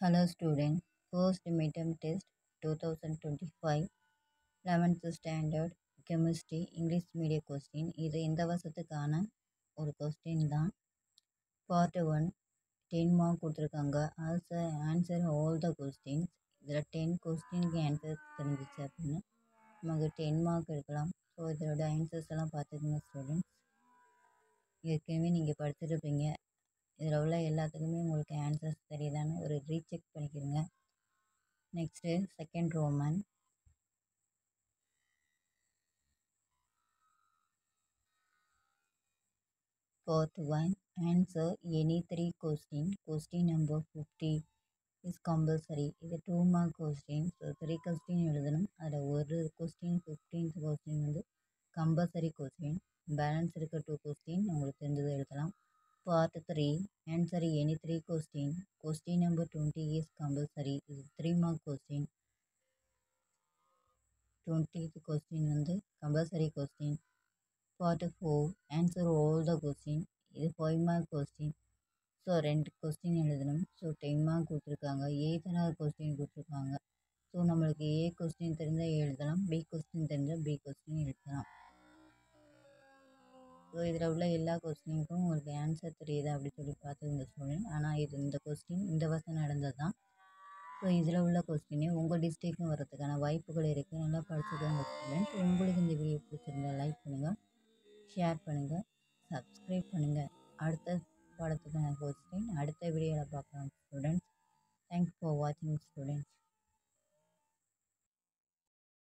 Hello student, first midterm test 2025 11th standard chemistry English media question. இது இந்த வருஷத்துக்கான ஒரு கொஸ்டின் தான். பார்ட் 1 10 மார்க் கொடுத்துருக்காங்க. Answer all the questions. இதில் 10 கொஸ்டினுக்கு ஆன்சர் தெரிஞ்சிச்சு அப்படின்னா நமக்கு 10 மார்க் எடுக்கலாம். ஸோ இதோட ஆன்சர்ஸ் எல்லாம் பார்த்துக்கோங்க ஸ்டூடெண்ட்ஸ். ஏற்கனவே நீங்கள் படிச்சிருப்பீங்க. இதில் உள்ள எல்லாத்துக்குமே உங்களுக்கு ஆன்சர்ஸ் தெரியுதான்னு ஒரு ரீசெக் பண்ணிக்கிறங்க. Next second Roman. Part 1 answer any 3 question. Question number 50 is compulsory. இது 2 mark question. ஸோ 3 question எழுதணும். அதில் ஒரு கொஸ்டின் 15th கொஸ்டின் வந்து கம்பல்சரி கொஸ்டின். பேலன்ஸ் இருக்க 2 கொஸ்டின் உங்களுக்கு தெரிஞ்சது எழுதலாம். Part 3 answer any 3 question. Question number 20 is compulsory. இது 3 mark question. 20th கொஸ்டின் வந்து compulsory question. Part 4 answer all the question. இது 5 mark question. ஸோ 2 கொஸ்டின் எழுதணும். ஸோ 10 மார்க் கொடுத்துருக்காங்க. ஏதனாவது கொஸ்டின் கொடுத்துருக்காங்க. ஸோ நம்மளுக்கு ஏ கொஸ்டின் தெரிஞ்சால் எழுதலாம், பி கொஸ்டின் தெரிஞ்சால் பி கொஸ்டின் எழுதலாம். ஸோ இதில் உள்ள எல்லா கொஸ்டினுக்கும் உங்களுக்கு ஆன்சர் தெரியுதா அப்படின்னு சொல்லி பார்த்துங்க ஸ்டூடெண்ட். ஆனால் இது இந்த கொஸ்டின் இந்த வருஷம் நடந்தது தான். ஸோ இதில் உள்ள கொஸ்டினே உங்கள் டிஸ்ட்ரிக்ட்னு வரதுக்கான வாய்ப்புகள் இருக்குது. நல்லா படிச்சுக்கோங்க ஸ்டூடெண்ட். உங்களுக்கு இந்த வீடியோ பிடிச்சிருந்தா லைக் பண்ணுங்கள், ஷேர் பண்ணுங்கள், சப்ஸ்கிரைப் பண்ணுங்கள்.